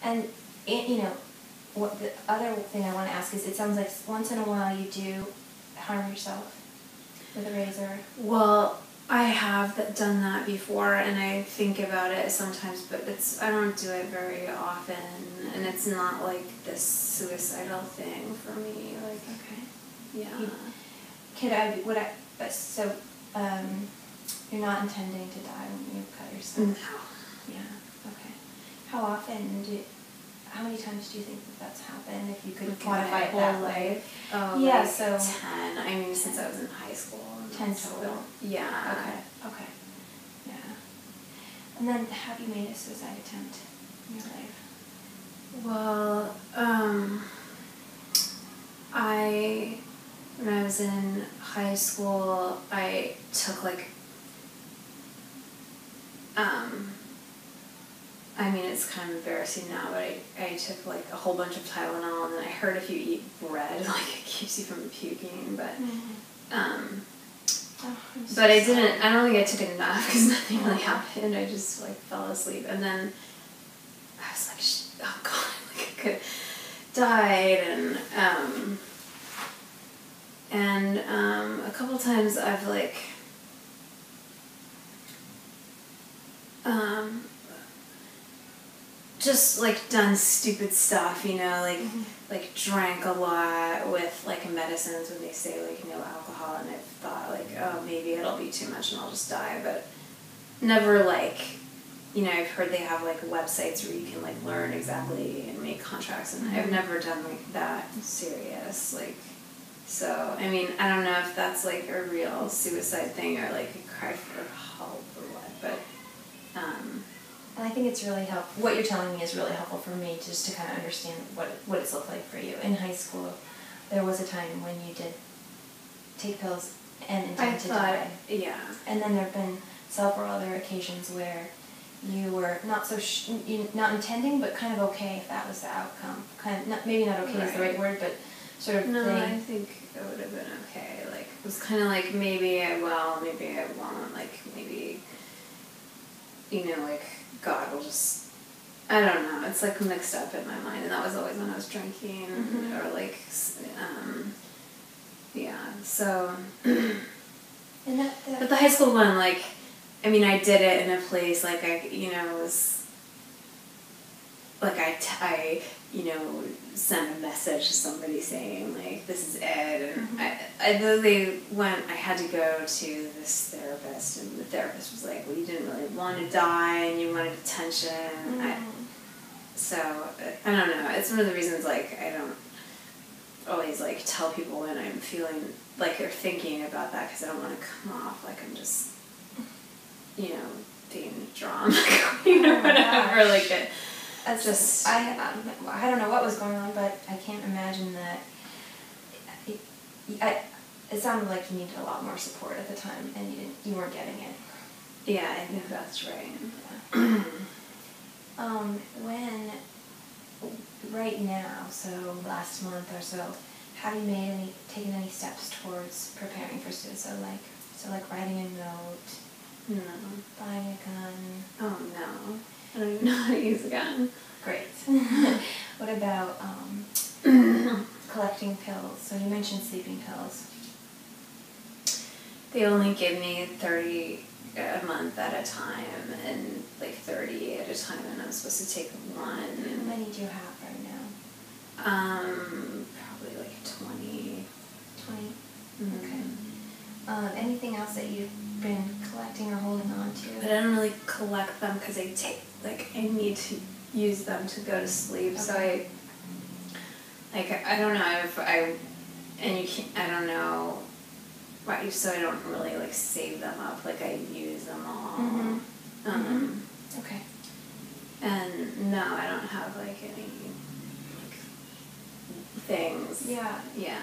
And, you know, what the other thing I want to ask is, it sounds like once in a while you do harm yourself with a razor. Well, I have done that before, and I think about it sometimes, but I don't do it very often, and it's not like this suicidal thing for me. Like, okay, yeah. You're not intending to die when you cut yourself? No. Yeah. Okay. How many times do you think that's happened? If you could quantify it that way. Oh, yeah. Like so 10. I mean, since I was in high school. 10 total. Yeah. Okay. Yeah. And then, have you made a suicide attempt in your life? Well, when I was in high school, I took I mean, it's kind of embarrassing now, but I took a whole bunch of Tylenol, and then I heard if you eat bread, it keeps you from puking, but, but I didn't, I don't think I took it enough, because nothing really happened. I just, fell asleep, and then I was like, oh God, I could died, and a couple times I've just done stupid stuff, you know, drank a lot with medicines when they say no alcohol, and I've thought oh, maybe it'll be too much and I'll just die, but never you know, I've heard they have websites where you can learn exactly and make contracts, and I've never done that serious, so I mean, I don't know if that's a real suicide thing or a cry for help or what, but and I think it's really helpful. What you're telling me is really helpful for me, just to kind of understand what it's looked like for you. In high school, there was a time when you did take pills and intend to die. Yeah. And then there have been several other occasions where you were not not intending, but kind of okay if that was the outcome. Maybe not okay is the right word, but sort of no, thing. I think it would have been okay. It was kind of maybe I will, maybe I won't. Maybe, you know, God will just, I don't know. It's mixed up in my mind, and that was always when I was drinking, or yeah. So, but the high school one, I mean, I did it in a place I, you know, was I you know, sent a message to somebody saying this is Ed, and I literally I had to go to this therapist, and the therapist was well, you didn't really want to die, and you wanted attention. So I don't know. It's one of the reasons I don't always tell people when I'm feeling or thinking about that, because I don't want to come off I'm just, you know, being drunk, you know, whatever. It's just I don't know what was going on, but I can't imagine that. It sounded like you needed a lot more support at the time, and you weren't getting it. Yeah, I think that's right. Yeah. Right now, so last month or so, have you taken any steps towards preparing for suicide? Writing a note? No. Buying a gun? Oh, no. I don't even know how to use a gun. Great. What about collecting pills? So you mentioned sleeping pills. They only give me 30 a month at a time, and 30 at a time, and I'm supposed to take one. How many do you have right now? Probably 20. 20? Okay. Anything else that you've been collecting or holding on to? But I don't really collect them because I take, I need to use them to go to sleep. Okay. So I don't know if I don't know, right, so I don't really save them up, I use them all. Okay. And no, I don't have any things. Yeah. Yeah.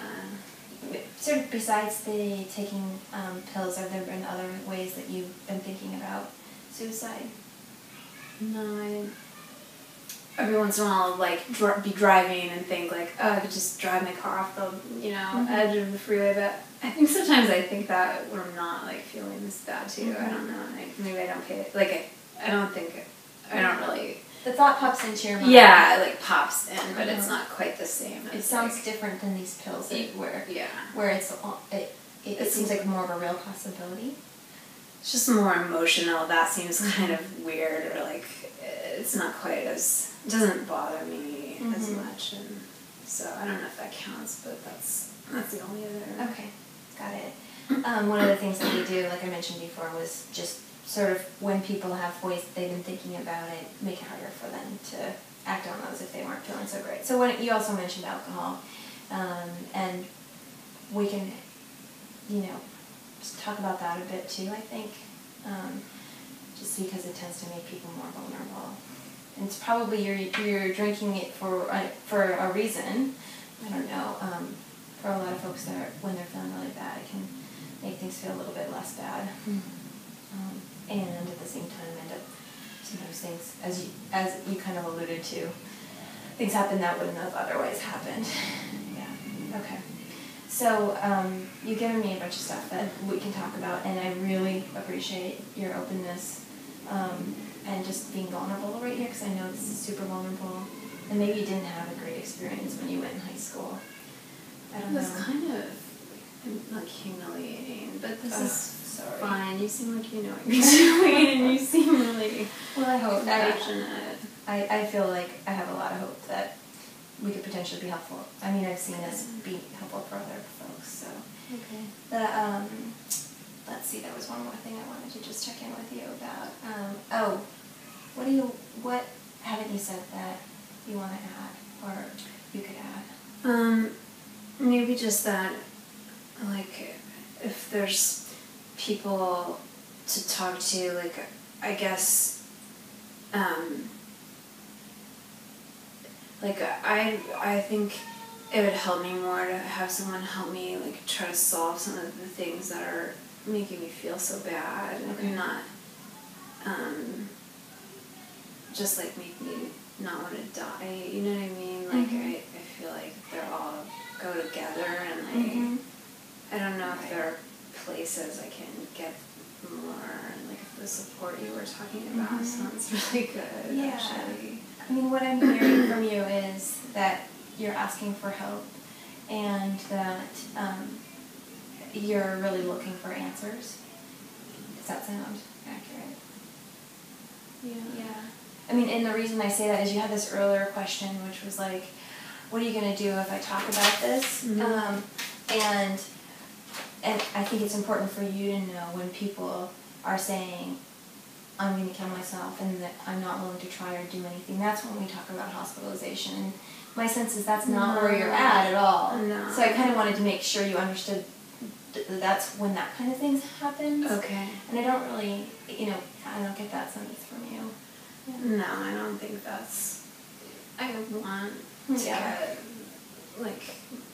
Sort of besides the taking pills, have there been other ways that you've been thinking about suicide? No, every once in a while, be driving and think oh, I could just drive my car off the, you know, edge of the freeway. But I think sometimes I think that when I'm not feeling this bad too. I don't know. Maybe I don't pay it. I don't really The thought pops into your mind. Yeah, it like pops in, but it's not quite the same. It sounds different than these pills where it seems like more of a real possibility. It's just more emotional. That seems kind of weird, or like it's not quite as, it doesn't bother me as much, and so I don't know if that counts, but that's the only other. Okay, got it. One of the things that we do, like I mentioned before, was just sort of when people have ways that they've been thinking about it, make it harder for them to act on those if they weren't feeling so great. So when you also mentioned alcohol, and we can, just talk about that a bit too, I think, just because it tends to make people more vulnerable. And it's probably you're drinking it for a reason. I don't know. For a lot of folks, when they're feeling really bad, it can make things feel a little bit less bad. And at the same time, end up sometimes things, as you kind of alluded to, things happen that wouldn't have otherwise happened. Yeah. Okay. So you've given me a bunch of stuff that we can talk about, and I really appreciate your openness and just being vulnerable right here, because I know this is super vulnerable, and maybe you didn't have a great experience when you went in high school. I don't know. It was kind of like humiliating, but this is fine. You seem like you know what you're doing, and you seem really I hope passionate. I feel like I have a lot of hope that we could potentially be helpful. I mean, I've seen us be helpful for other folks. So, okay. But let's see. There was one more thing I wanted to just check in with you about. What haven't you said that you want to add, or you could add? Maybe just that, like, if there's people to talk to, like, I guess, like, I think it would help me more to have someone help me, like, try to solve some of the things that are making me feel so bad, and not, just, like, make me not want to die, you know what I mean? Like, I feel like they're all go together, and like, I don't know if there are places I can get more, and like if the support you were talking about sounds really good. Yeah. Actually. I mean, what I'm hearing from you is that you're asking for help, and that you're really looking for answers. Does that sound accurate? Yeah. I mean, and the reason I say that is you had this earlier question, which was like, what are you going to do if I talk about this? And I think it's important for you to know when people are saying, I'm going to kill myself, and that I'm not willing to try or do anything. That's when we talk about hospitalization. And my sense is that's not where you're at all. No. So I kind of wanted to make sure you understood that's when that kind of thing happens. Okay. And I don't really, I don't get that sense from you. Yeah. No, I don't think that's, I want to get, like,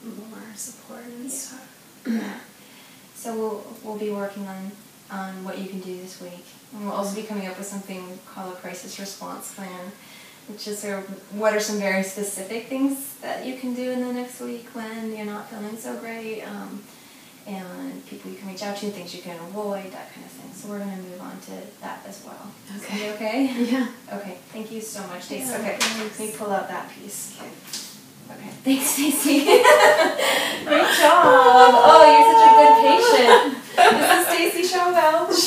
more support and stuff. Yeah. So we'll be working on what you can do this week. And we'll also be coming up with something we call a crisis response plan, which is sort of what are some very specific things that you can do in the next week when you're not feeling so great, and people you can reach out to, things you can avoid, that kind of thing. So we're going to move on to that as well. Okay. Okay? Yeah. Okay. Thank you so much, Stacey. Yeah, okay. thanks. Let me pull out that piece. Okay. Thanks, Stacey. Great job. Oh, you're such a good patient. This is Stacey Shaw Welch.